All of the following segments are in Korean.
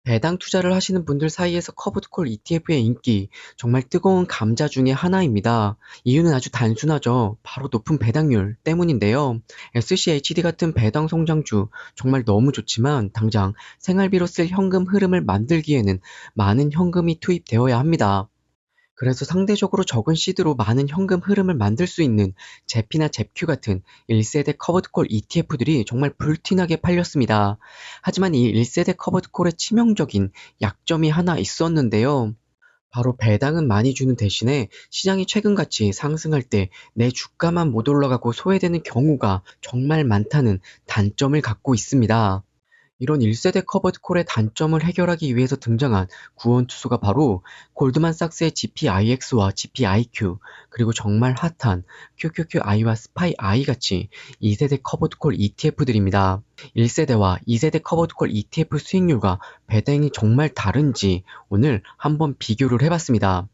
배당 투자를 하시는 분들 사이에서 커브드콜 ETF의 인기 정말 뜨거운 감자 중에 하나입니다. 이유는 아주 단순하죠. 바로 높은 배당률 때문인데요. SCHD 같은 배당 성장주 정말 너무 좋지만 당장 생활비로 쓸 현금 흐름을 만들기에는 많은 현금이 투입되어야 합니다. 그래서 상대적으로 적은 시드로 많은 현금 흐름을 만들 수 있는 제피나 잽큐 같은 1세대 커버드콜 ETF들이 정말 불티나게 팔렸습니다. 하지만 이 1세대 커버드콜의 치명적인 약점이 하나 있었는데요. 바로 배당은 많이 주는 대신에 시장이 최근같이 상승할 때 내 주가만 못 올라가고 소외되는 경우가 정말 많다는 단점을 갖고 있습니다. 이런 1세대 커버드 콜의 단점을 해결하기 위해서 등장한 구원투수가 바로 골드만삭스의 GPIX와 GPIQ, 그리고 정말 핫한 QQQI와 스파이I 같이 2세대 커버드 콜 ETF들입니다. 1세대와 2세대 커버드 콜 ETF 수익률과 배당이 정말 다른지 오늘 한번 비교를 해봤습니다.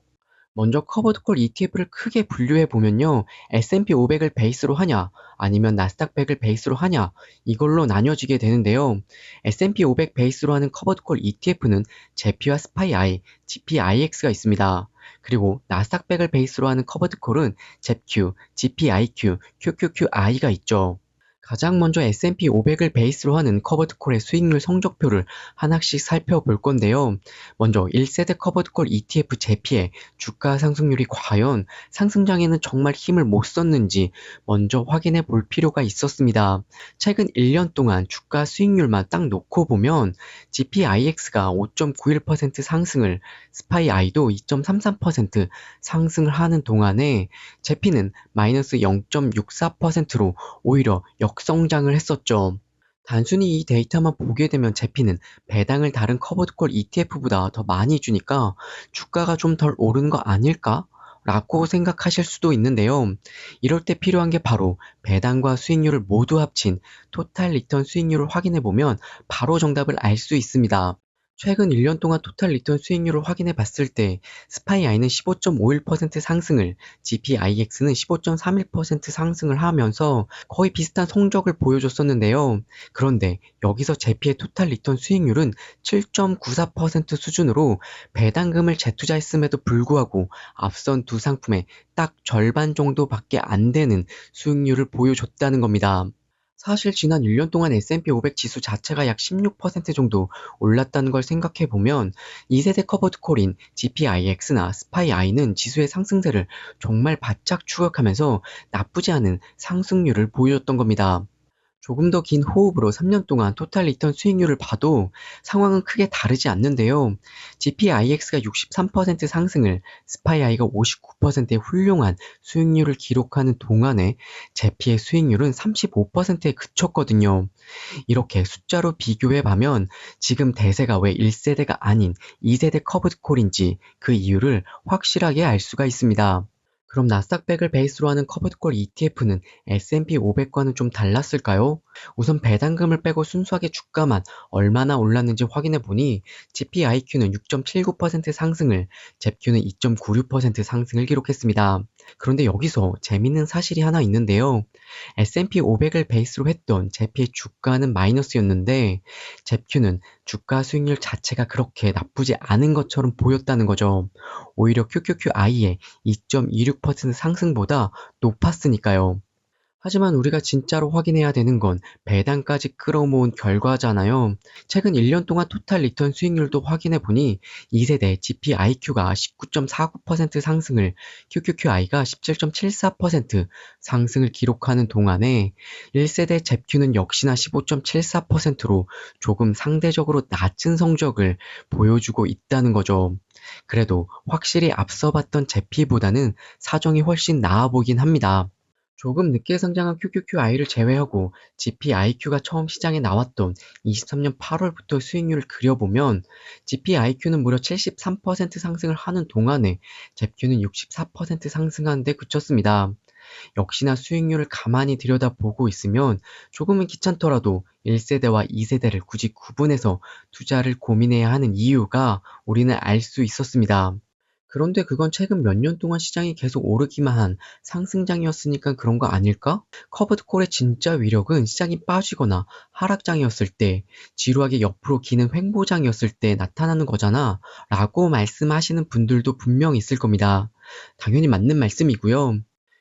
먼저 커버드콜 ETF를 크게 분류해 보면요. S&P 500을 베이스로 하냐, 아니면 나스닥 100을 베이스로 하냐, 이걸로 나뉘어지게 되는데요. S&P 500 베이스로 하는 커버드콜 ETF는 제피와 스파이I, GPIX가 있습니다. 그리고 나스닥 100을 베이스로 하는 커버드콜은 잽큐, GPIQ, QQQI가 있죠. 가장 먼저 S&P 500을 베이스로 하는 커버드콜의 수익률 성적표를 하나씩 살펴볼 건데요. 먼저 1세대 커버드콜 ETF 제피의 주가 상승률이 과연 상승장에는 정말 힘을 못 썼는지 먼저 확인해 볼 필요가 있었습니다. 최근 1년 동안 주가 수익률만 딱 놓고 보면 GPIX가 5.91% 상승을, 스파이아이도 2.33% 상승을 하는 동안에 제피는 마이너스 0.64%로 오히려 역성장을 했었죠. 단순히 이 데이터만 보게 되면 제피는 배당을 다른 커버드콜 ETF보다 더 많이 주니까 주가가 좀 덜 오른 거 아닐까? 라고 생각하실 수도 있는데요. 이럴 때 필요한 게 바로 배당과 수익률을 모두 합친 토탈 리턴 수익률을 확인해 보면 바로 정답을 알 수 있습니다. 최근 1년 동안 토탈 리턴 수익률을 확인해 봤을 때 스파이아이는 15.51% 상승을, GPIX는 15.31% 상승을 하면서 거의 비슷한 성적을 보여줬었는데요. 그런데 여기서 제피의 토탈 리턴 수익률은 7.94% 수준으로 배당금을 재투자했음에도 불구하고 앞선 두 상품의 딱 절반 정도밖에 안 되는 수익률을 보여줬다는 겁니다. 사실 지난 1년 동안 S&P 500 지수 자체가 약 16% 정도 올랐다는 걸 생각해 보면 2세대 커버드 콜인 GPIX나 스파이I는 지수의 상승세를 정말 바짝 추격하면서 나쁘지 않은 상승률을 보여줬던 겁니다. 조금 더 긴 호흡으로 3년 동안 토탈 리턴 수익률을 봐도 상황은 크게 다르지 않는데요. GPIX가 63% 상승을, 스파이아이가 59%의 훌륭한 수익률을 기록하는 동안에 제피의 수익률은 35%에 그쳤거든요. 이렇게 숫자로 비교해 보면 지금 대세가 왜 1세대가 아닌 2세대 커브드 콜인지 그 이유를 확실하게 알 수가 있습니다. 그럼 나스닥 100을 베이스로 하는 커버드콜 ETF는 S&P 500과는 좀 달랐을까요? 우선 배당금을 빼고 순수하게 주가만 얼마나 올랐는지 확인해 보니 GPIQ는 6.79% 상승을, 잽큐는 2.96% 상승을 기록했습니다. 그런데 여기서 재밌는 사실이 하나 있는데요. S&P 500을 베이스로 했던 제피의 주가는 마이너스였는데 잽큐는 주가 수익률 자체가 그렇게 나쁘지 않은 것처럼 보였다는 거죠. 오히려 QQQI의 2.26% 상승보다 높았으니까요. 하지만 우리가 진짜로 확인해야 되는 건 배당까지 끌어모은 결과잖아요. 최근 1년 동안 토탈 리턴 수익률도 확인해 보니 2세대 GPIQ가 19.49% 상승을, QQQI가 17.74% 상승을 기록하는 동안에 1세대 잽큐는 역시나 15.74%로 조금 상대적으로 낮은 성적을 보여주고 있다는 거죠. 그래도 확실히 앞서 봤던 제피보다는 사정이 훨씬 나아 보이긴 합니다. 조금 늦게 성장한 QQQI를 제외하고 GPIQ가 처음 시장에 나왔던 23년 8월부터 수익률을 그려보면 GPIQ는 무려 73% 상승을 하는 동안에 잽큐는 64% 상승하는 데 그쳤습니다. 역시나 수익률을 가만히 들여다보고 있으면 조금은 귀찮더라도 1세대와 2세대를 굳이 구분해서 투자를 고민해야 하는 이유가 우리는 알 수 있었습니다. 그런데 그건 최근 몇 년 동안 시장이 계속 오르기만 한 상승장이었으니까 그런 거 아닐까? 커브드 콜의 진짜 위력은 시장이 빠지거나 하락장이었을 때, 지루하게 옆으로 기는 횡보장이었을 때 나타나는 거잖아. 라고 말씀하시는 분들도 분명 있을 겁니다. 당연히 맞는 말씀이고요.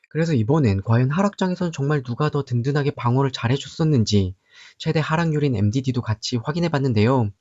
그래서 이번엔 과연 하락장에선 정말 누가 더 든든하게 방어를 잘해줬었는지 최대 하락률인 MDD도 같이 확인해 봤는데요.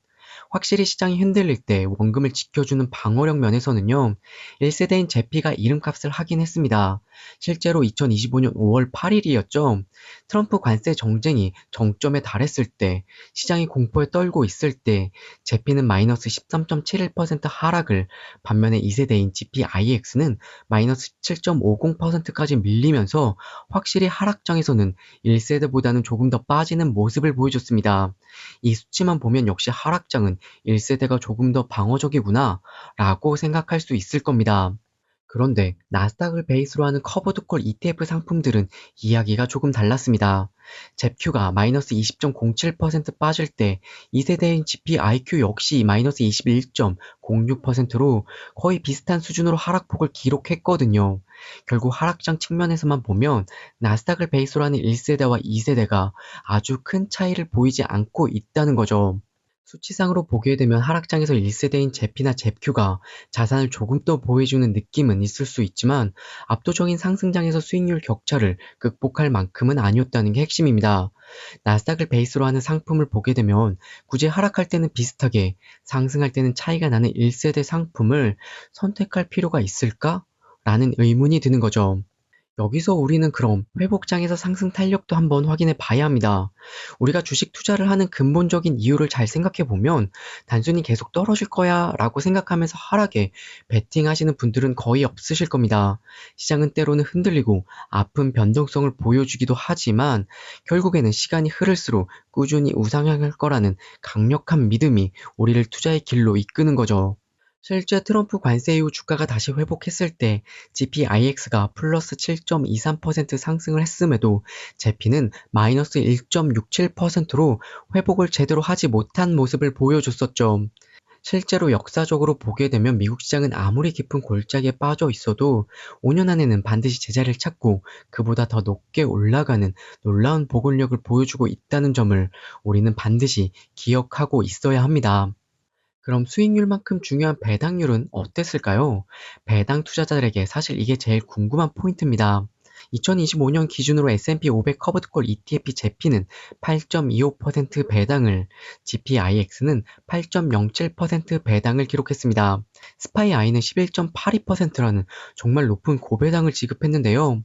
확실히 시장이 흔들릴 때 원금을 지켜주는 방어력 면에서는요, 1세대인 제피가 이름값을 하긴 했습니다. 실제로 2025년 5월 8일이었죠. 트럼프 관세 정쟁이 정점에 달했을 때, 시장이 공포에 떨고 있을 때, 제피는 마이너스 13.71% 하락을, 반면에 2세대인 GPIX는 마이너스 17.50%까지 밀리면서 확실히 하락장에서는 1세대보다는 조금 더 빠지는 모습을 보여줬습니다. 이 수치만 보면 역시 하락장은 1세대가 조금 더 방어적이구나 라고 생각할 수 있을 겁니다. 그런데 나스닥을 베이스로 하는 커버드콜 ETF 상품들은 이야기가 조금 달랐습니다. 잽큐가 마이너스 20.07% 빠질 때 2세대인 GPIQ 역시 마이너스 21.06%로 거의 비슷한 수준으로 하락폭을 기록했거든요. 결국 하락장 측면에서만 보면 나스닥을 베이스로 하는 1세대와 2세대가 아주 큰 차이를 보이지 않고 있다는 거죠. 수치상으로 보게 되면 하락장에서 1세대인 제피나 잽큐가 자산을 조금 더 보여주는 느낌은 있을 수 있지만 압도적인 상승장에서 수익률 격차를 극복할 만큼은 아니었다는 게 핵심입니다. 나스닥을 베이스로 하는 상품을 보게 되면 굳이 하락할 때는 비슷하게 상승할 때는 차이가 나는 1세대 상품을 선택할 필요가 있을까? 라는 의문이 드는 거죠. 여기서 우리는 그럼 회복장에서 상승 탄력도 한번 확인해 봐야 합니다. 우리가 주식 투자를 하는 근본적인 이유를 잘 생각해 보면 단순히 계속 떨어질 거야 라고 생각하면서 하락에 베팅하시는 분들은 거의 없으실 겁니다. 시장은 때로는 흔들리고 아픈 변동성을 보여주기도 하지만 결국에는 시간이 흐를수록 꾸준히 우상향할 거라는 강력한 믿음이 우리를 투자의 길로 이끄는 거죠. 실제 트럼프 관세 이후 주가가 다시 회복했을 때 GPIX가 플러스 7.23% 상승을 했음에도 제피는 마이너스 1.67%로 회복을 제대로 하지 못한 모습을 보여줬었죠. 실제로 역사적으로 보게 되면 미국 시장은 아무리 깊은 골짜기에 빠져 있어도 5년 안에는 반드시 제자리를 찾고 그보다 더 높게 올라가는 놀라운 복원력을 보여주고 있다는 점을 우리는 반드시 기억하고 있어야 합니다. 그럼 수익률만큼 중요한 배당률은 어땠을까요? 배당 투자자들에게 사실 이게 제일 궁금한 포인트입니다. 2025년 기준으로 S&P 500 커버드콜 ETF 제피는 8.25% 배당을, GPIX는 8.07% 배당을 기록했습니다. 스파이아이는 11.82%라는 정말 높은 고배당을 지급했는데요.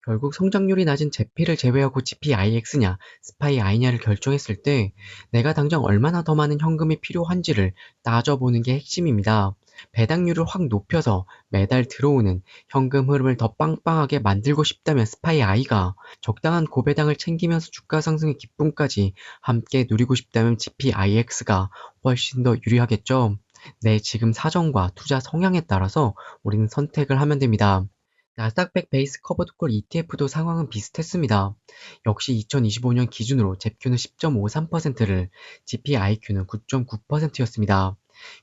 결국 성장률이 낮은 제피를 제외하고 GPIX냐, 스파이아이냐를 결정했을 때 내가 당장 얼마나 더 많은 현금이 필요한지를 따져보는 게 핵심입니다. 배당률을 확 높여서 매달 들어오는 현금 흐름을 더 빵빵하게 만들고 싶다면 스파이아이가, 적당한 고배당을 챙기면서 주가 상승의 기쁨까지 함께 누리고 싶다면 GPIX가 훨씬 더 유리하겠죠. 내 지금 사정과 투자 성향에 따라서 우리는 선택을 하면 됩니다. 나스닥100 베이스 커버드콜 ETF도 상황은 비슷했습니다. 역시 2025년 기준으로 잽큐는 10.53%를, GPIQ는 9.9%였습니다.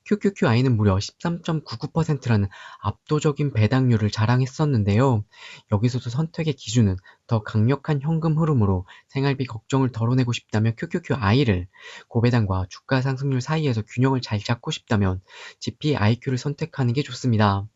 QQQI는 무려 13.99%라는 압도적인 배당률을 자랑했었는데요. 여기서도 선택의 기준은 더 강력한 현금 흐름으로 생활비 걱정을 덜어내고 싶다면 QQQI를, 고배당과 주가 상승률 사이에서 균형을 잘 잡고 싶다면 GPIQ를 선택하는 게 좋습니다.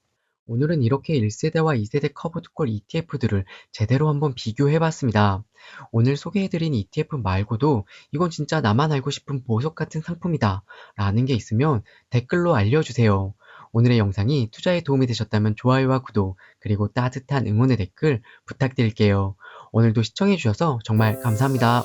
오늘은 이렇게 1세대와 2세대 커브드콜 ETF들을 제대로 한번 비교해봤습니다. 오늘 소개해드린 ETF 말고도 이건 진짜 나만 알고 싶은 보석 같은 상품이다 라는 게 있으면 댓글로 알려주세요. 오늘의 영상이 투자에 도움이 되셨다면 좋아요와 구독, 그리고 따뜻한 응원의 댓글 부탁드릴게요. 오늘도 시청해주셔서 정말 감사합니다.